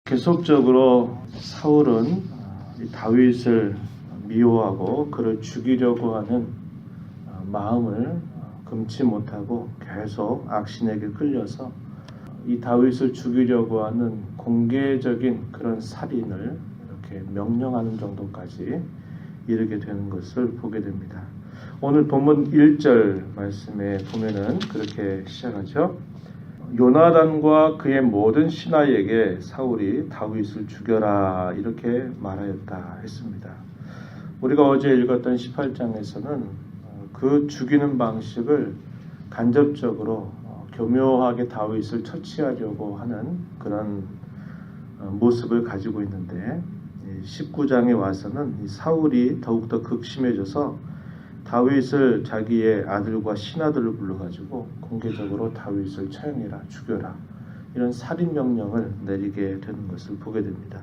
계속적으로 사울은 이 다윗을 미워하고 그를 죽이려고 하는 마음을 금치 못하고 계속 악신에게 끌려서 이 다윗을 죽이려고 하는 공개적인 그런 살인을 이렇게 명령하는 정도까지 이르게 되는 것을 보게 됩니다. 오늘 본문 1절 말씀에 보면은 그렇게 시작하죠. 요나단과 그의 모든 신하에게 사울이 다윗을 죽여라 이렇게 말하였다 했습니다. 우리가 어제 읽었던 18장에서는 그 죽이는 방식을 간접적으로 교묘하게 다윗을 처치하려고 하는 그런 모습을 가지고 있는데 19장에 와서는 사울이 더욱더 극심해져서 다윗을 자기의 아들과 신하들을 불러가지고 공개적으로 다윗을 처형해라, 죽여라 이런 살인 명령을 내리게 되는 것을 보게 됩니다.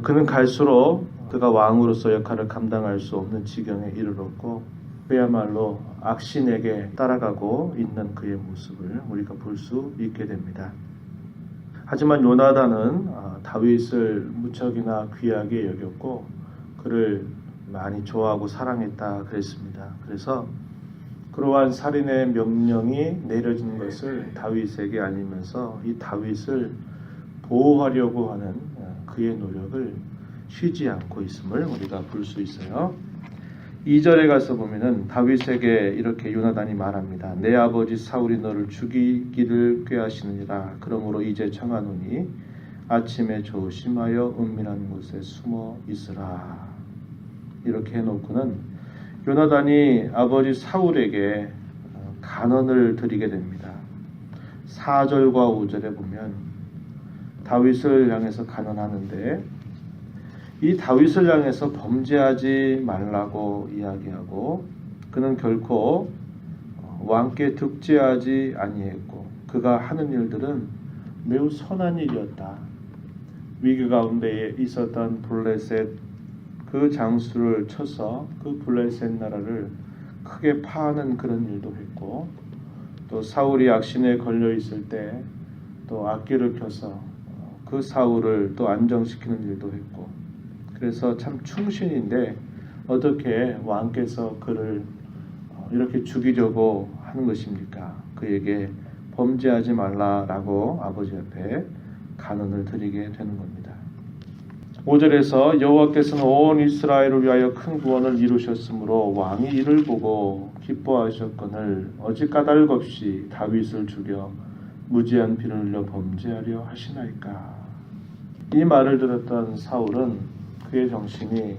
그는 갈수록 그가 왕으로서 역할을 감당할 수 없는 지경에 이르렀고 그야말로 악신에게 따라가고 있는 그의 모습을 우리가 볼 수 있게 됩니다. 하지만 요나단은 다윗을 무척이나 귀하게 여겼고 그를 많이 좋아하고 사랑했다 그랬습니다. 그래서 그러한 살인의 명령이 내려지는 것을 다윗에게 알리면서 이 다윗을 보호하려고 하는 그의 노력을 쉬지 않고 있음을 우리가 볼 수 있어요. 2절에 가서 보면은 다윗에게 이렇게 요나단이 말합니다. 내 아버지 사울이 너를 죽이기를 꾀하시느니라. 그러므로 이제 청하노니 아침에 조심하여 은밀한 곳에 숨어 있으라. 이렇게 해놓고는 요나단이 아버지 사울에게 간언을 드리게 됩니다. 4절과 5절에 보면 다윗을 향해서 간언하는데 이 다윗을 향해서 범죄하지 말라고 이야기하고 그는 결코 왕께 득죄하지 아니했고 그가 하는 일들은 매우 선한 일이었다. 위기 가운데 있었던 블레셋 그 장수를 쳐서 그 블레셋 나라를 크게 파하는 그런 일도 했고 또 사울이 악신에 걸려 있을 때 또 악기를 켜서 그 사울을 또 안정시키는 일도 했고 그래서 참 충신인데 어떻게 왕께서 그를 이렇게 죽이려고 하는 것입니까? 그에게 범죄하지 말라라고 아버지 앞에 간언을 드리게 되는 겁니다. 5절에서 여호와께서는 온 이스라엘을 위하여 큰 구원을 이루셨으므로 왕이 이를 보고 기뻐하셨거늘 어찌 까닭 없이 다윗을 죽여 무지한 피를 흘려 범죄하려 하시나이까. 이 말을 들었던 사울은 그의 정신이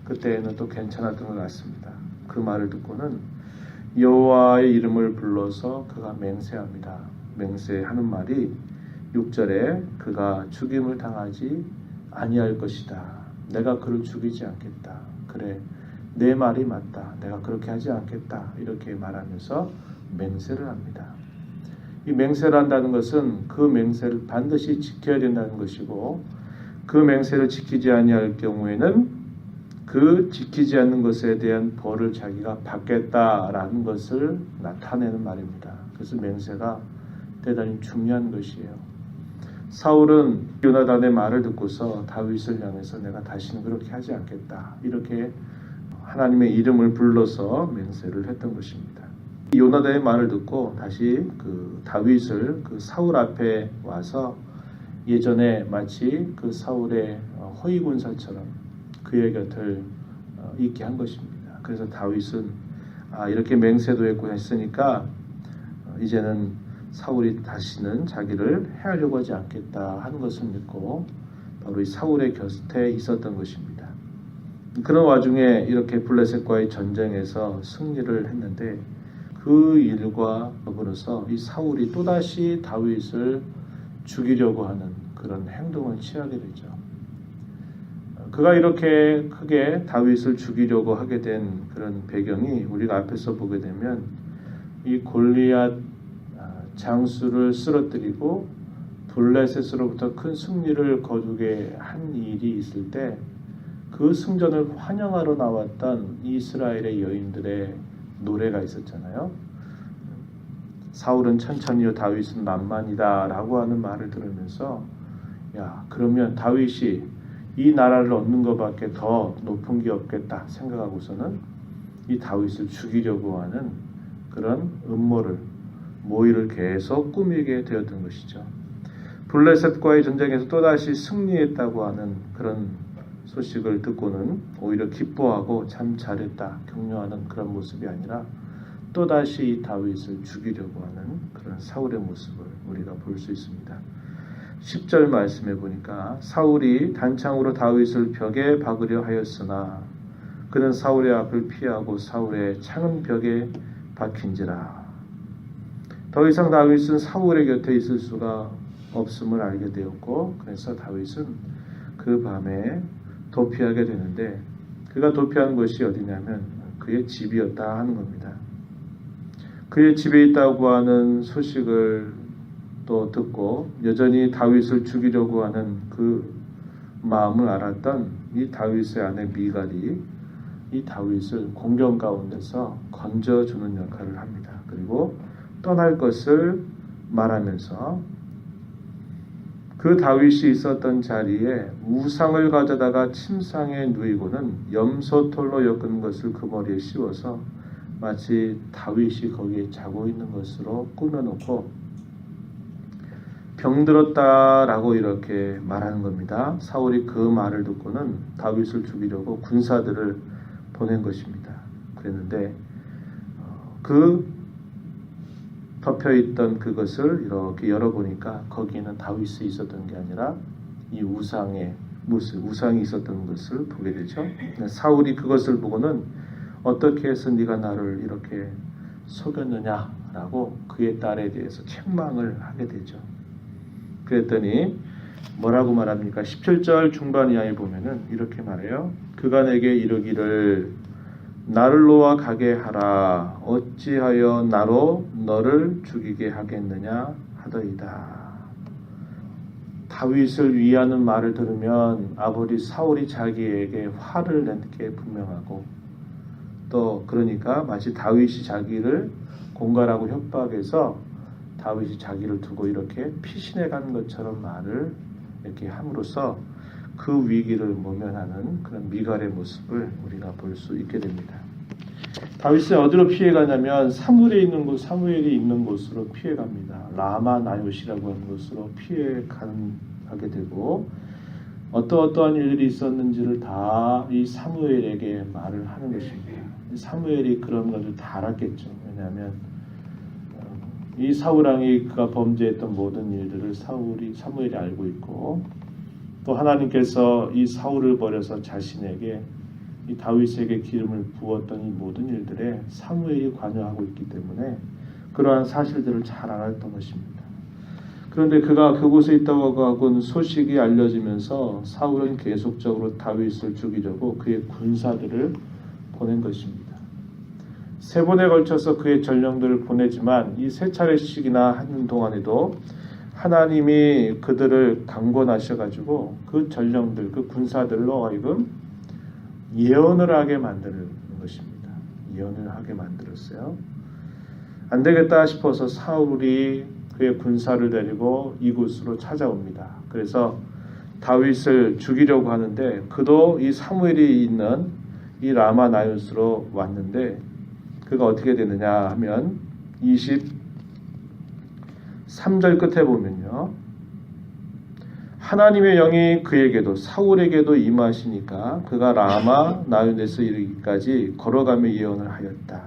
그때는 또 괜찮았던 것 같습니다. 그 말을 듣고는 여호와의 이름을 불러서 그가 맹세합니다. 맹세하는 말이 6절에 그가 죽임을 당하지 아니할 것이다. 내가 그를 죽이지 않겠다. 그래, 내 말이 맞다. 내가 그렇게 하지 않겠다. 이렇게 말하면서 맹세를 합니다. 이 맹세를 한다는 것은 그 맹세를 반드시 지켜야 된다는 것이고 그 맹세를 지키지 아니할 경우에는 그 지키지 않는 것에 대한 벌을 자기가 받겠다라는 것을 나타내는 말입니다. 그래서 맹세가 대단히 중요한 것이에요. 사울은 요나단의 말을 듣고서 다윗을 향해서 내가 다시는 그렇게 하지 않겠다. 이렇게 하나님의 이름을 불러서 맹세를 했던 것입니다. 요나단의 말을 듣고 다시 그 다윗을 그 사울 앞에 와서 예전에 마치 그 사울의 호위군사처럼 그의 곁을 있게 한 것입니다. 그래서 다윗은 이렇게 맹세도 했으니까 이제는 사울이 다시는 자기를 해하려고 하지 않겠다 하는 것을 믿고 바로 이 사울의 곁에 있었던 것입니다. 그런 와중에 이렇게 블레셋과의 전쟁에서 승리를 했는데 그 일과 더불어서 이 사울이 또다시 다윗을 죽이려고 하는 그런 행동을 취하게 되죠. 그가 이렇게 크게 다윗을 죽이려고 하게 된 그런 배경이 우리가 앞에서 보게 되면 이 골리앗 장수를 쓰러뜨리고 블레셋으로부터 큰 승리를 거두게 한 일이 있을 때 그 승전을 환영하러 나왔던 이스라엘의 여인들의 노래가 있었잖아요. 사울은 천천히요 다윗은 만만이다 라고 하는 말을 들으면서 야, 그러면 다윗이 이 나라를 얻는 것밖에 더 높은 게 없겠다 생각하고서는 이 다윗을 죽이려고 하는 그런 음모를, 모의를 계속 꾸미게 되었던 것이죠. 블레셋과의 전쟁에서 또다시 승리했다고 하는 그런 소식을 듣고는 오히려 기뻐하고 참 잘했다 격려하는 그런 모습이 아니라 또다시 이 다윗을 죽이려고 하는 그런 사울의 모습을 우리가 볼 수 있습니다. 10절 말씀해 보니까 사울이 단창으로 다윗을 벽에 박으려 하였으나 그는 사울의 앞을 피하고 사울의 창은 벽에 박힌지라. 더 이상 다윗은 사울의 곁에 있을 수가 없음을 알게 되었고, 그래서 다윗은 그 밤에 도피하게 되는데, 그가 도피한 곳이 어디냐면 그의 집이었다 하는 겁니다. 그의 집에 있다고 하는 소식을 또 듣고 여전히 다윗을 죽이려고 하는 그 마음을 알았던 이 다윗의 아내 미갈이 이 다윗을 공경 가운데서 건져주는 역할을 합니다. 그리고 떠날 것을 말하면서 그 다윗이 있었던 자리에 우상을 가져다가 침상에 누이고는 염소털로 엮은 것을 그 머리에 씌워서 마치 다윗이 거기에 자고 있는 것으로 꾸며놓고 병들었다라고 이렇게 말하는 겁니다. 사울이 그 말을 듣고는 다윗을 죽이려고 군사들을 보낸 것입니다. 그랬는데 그 덮여있던 그것을 이렇게 열어보니까 거기에는 다윗이 있었던 게 아니라 이 우상의 모습, 우상이 있었던 것을 보게 되죠. 사울이 그것을 보고는 어떻게 해서 네가 나를 이렇게 속였느냐라고 그의 딸에 대해서 책망을 하게 되죠. 그랬더니 뭐라고 말합니까? 17절 중반 이하에 보면은 이렇게 말해요. 그가 내게 이르기를 나를 놓아 가게 하라. 어찌하여 나로 너를 죽이게 하겠느냐 하더이다. 다윗을 위하는 말을 들으면 아버지 사울이 자기에게 화를 낸 게 분명하고, 또 그러니까 마치 다윗이 자기를 공갈하고 협박해서 다윗이 자기를 두고 이렇게 피신해 간 것처럼 말을 이렇게 함으로써 그 위기를 모면하는 그런 미갈의 모습을 우리가 볼 수 있게 됩니다. 다윗은 어디로 피해가냐면 사무엘이 있는 곳으로 피해갑니다. 라마 나요시라고 하는 곳으로 피해가게 되고, 어떠한 일들이 있었는지를 다 이 사무엘에게 말을 하는 것입니다. 사무엘이 그런 것을 다 알았겠죠. 왜냐하면 이 사울왕이 그가 범죄했던 모든 일들을 사무엘이 알고 있고, 또 하나님께서 이 사울을 버려서 자신에게 이 다윗에게 기름을 부었던 이 모든 일들에 사무엘이 관여하고 있기 때문에 그러한 사실들을 잘 알았던 것입니다. 그런데 그가 그곳에 있다고 하고는 소식이 알려지면서 사울은 계속적으로 다윗을 죽이려고 그의 군사들을 보낸 것입니다. 3번에 걸쳐서 그의 전령들을 보내지만 이 3차례씩이나 하는 동안에도 하나님이 그들을 강권하셔가지고 그 전령들, 그 군사들로 하여금 예언을 하게 만드는 것입니다. 예언을 하게 만들었어요. 안 되겠다 싶어서 사울이 그의 군사를 데리고 이곳으로 찾아옵니다. 그래서 다윗을 죽이려고 하는데 그도 이 사무엘이 있는 이 라마 나요스로 왔는데 그가 어떻게 되느냐 하면 23절 끝에 보면요. 하나님의 영이 그에게도 사울에게도 임하시니까 그가 라마 나요스에 이르기까지 걸어가며 예언을 하였다.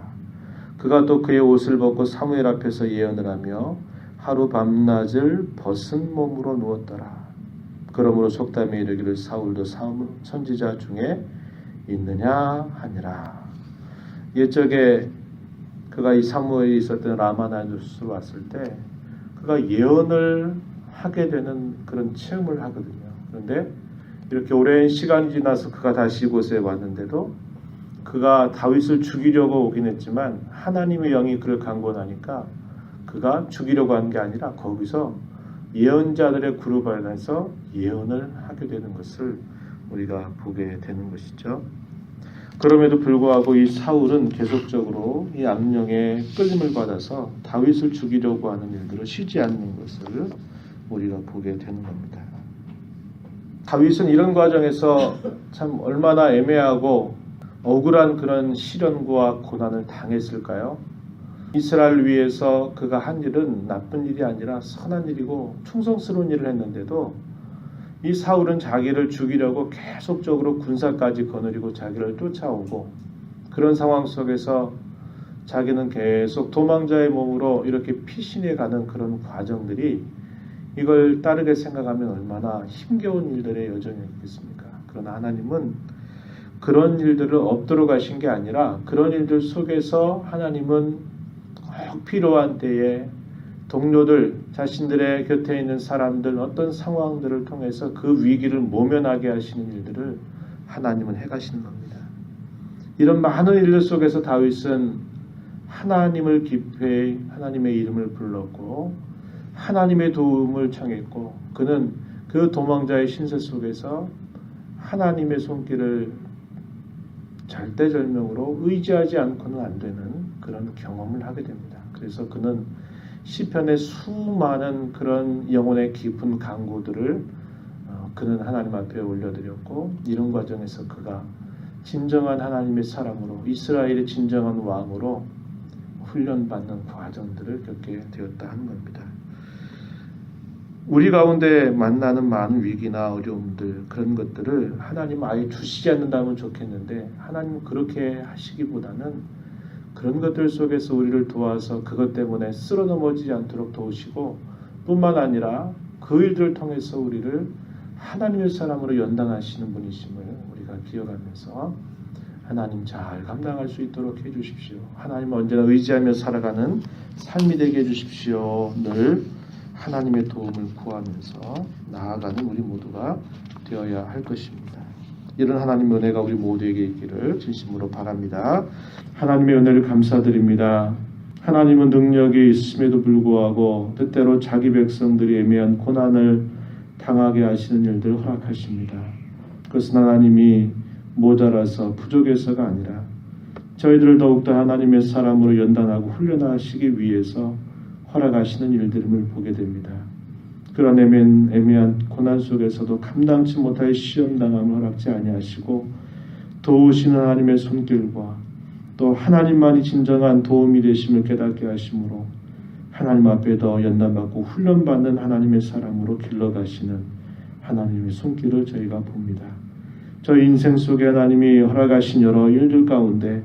그가 또 그의 옷을 벗고 사무엘 앞에서 예언을 하며 하루 밤낮을 벗은 몸으로 누웠더라. 그러므로 속담에 이르기를 사울도 선지자 중에 있느냐 하니라. 옛적에 그가 이 사무엘이 있었던 라마나요스로 왔을 때 그가 예언을 하게 되는 그런 체험을 하거든요. 그런데 이렇게 오랜 시간이 지나서 그가 다시 이곳에 왔는데도 그가 다윗을 죽이려고 오긴 했지만 하나님의 영이 그를 강권하니까 그가 죽이려고 한 게 아니라 거기서 예언자들의 그룹 안에서 예언을 하게 되는 것을 우리가 보게 되는 것이죠. 그럼에도 불구하고 이 사울은 계속적으로 이 악령에 끌림을 받아서 다윗을 죽이려고 하는 일들을 쉬지 않는 것을 우리가 보게 되는 겁니다. 다윗은 이런 과정에서 참 얼마나 애매하고 억울한 그런 시련과 고난을 당했을까요? 이스라엘을 위해서 그가 한 일은 나쁜 일이 아니라 선한 일이고 충성스러운 일을 했는데도 이 사울은 자기를 죽이려고 계속적으로 군사까지 거느리고 자기를 쫓아오고 그런 상황 속에서 자기는 계속 도망자의 몸으로 이렇게 피신해 가는 그런 과정들이 이걸 따르게 생각하면 얼마나 힘겨운 일들의 여정이겠습니까? 그러나 하나님은 그런 일들을 엎드려 가신 게 아니라 그런 일들 속에서 하나님은 꼭 필요한 때에 동료들, 자신들의 곁에 있는 사람들 어떤 상황들을 통해서 그 위기를 모면하게 하시는 일들을 하나님은 해가시는 겁니다. 이런 많은 일들 속에서 다윗은 하나님을 기뻐해 하나님의 이름을 불렀고 하나님의 도움을 청했고 그는 그 도망자의 신세 속에서 하나님의 손길을 절대절명으로 의지하지 않고는 안 되는 그런 경험을 하게 됩니다. 그래서 그는 시편의 수많은 그런 영혼의 깊은 간구들을 그는 하나님 앞에 올려드렸고 이런 과정에서 그가 진정한 하나님의 사람으로 이스라엘의 진정한 왕으로 훈련받는 과정들을 겪게 되었다 하는 겁니다. 우리 가운데 만나는 많은 위기나 어려움들 그런 것들을 하나님 아예 주시지 않는다면 좋겠는데 하나님 그렇게 하시기보다는 그런 것들 속에서 우리를 도와서 그것 때문에 쓰러 넘어지지 않도록 도우시고 뿐만 아니라 그 일들을 통해서 우리를 하나님의 사람으로 연단하시는 분이심을 우리가 기억하면서 하나님 잘 감당할 수 있도록 해주십시오. 하나님 언제나 의지하며 살아가는 삶이 되게 해주십시오. 늘 하나님의 도움을 구하면서 나아가는 우리 모두가 되어야 할 것입니다. 이런 하나님의 은혜가 우리 모두에게 있기를 진심으로 바랍니다. 하나님의 은혜를 감사드립니다. 하나님은 능력이 있음에도 불구하고 때때로 자기 백성들이 애매한 고난을 당하게 하시는 일들을 허락하십니다. 그것은 하나님이 모자라서 부족해서가 아니라 저희들을 더욱더 하나님의 사람으로 연단하고 훈련하시기 위해서 허락하시는 일들임을 보게 됩니다. 그런 애매한 고난 속에서도 감당치 못할 시험당함을 허락지 아니하시고 도우시는 하나님의 손길과 또 하나님만이 진정한 도움이 되심을 깨닫게 하심으로 하나님 앞에 더 연단받고 훈련받는 하나님의 사람으로 길러가시는 하나님의 손길을 저희가 봅니다. 저희 인생 속에 하나님이 허락하신 여러 일들 가운데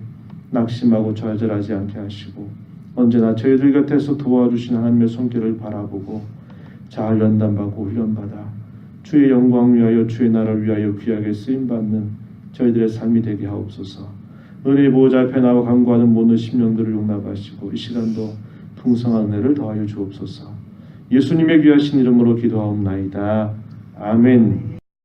낙심하고 좌절하지 않게 하시고 언제나 저희들 곁에서 도와주신 하나님의 손길을 바라보고 잘 연단받고 훈련받아 주의 영광 위하여 주의 나라를 위하여 귀하게 쓰임받는 저희들의 삶이 되게 하옵소서. 은혜의 보호자 앞에 나와 간구하는 모든 심령들을 용납하시고 이 시간도 풍성한 은혜를 더하여 주옵소서. 예수님의 귀하신 이름으로 기도하옵나이다. 아멘.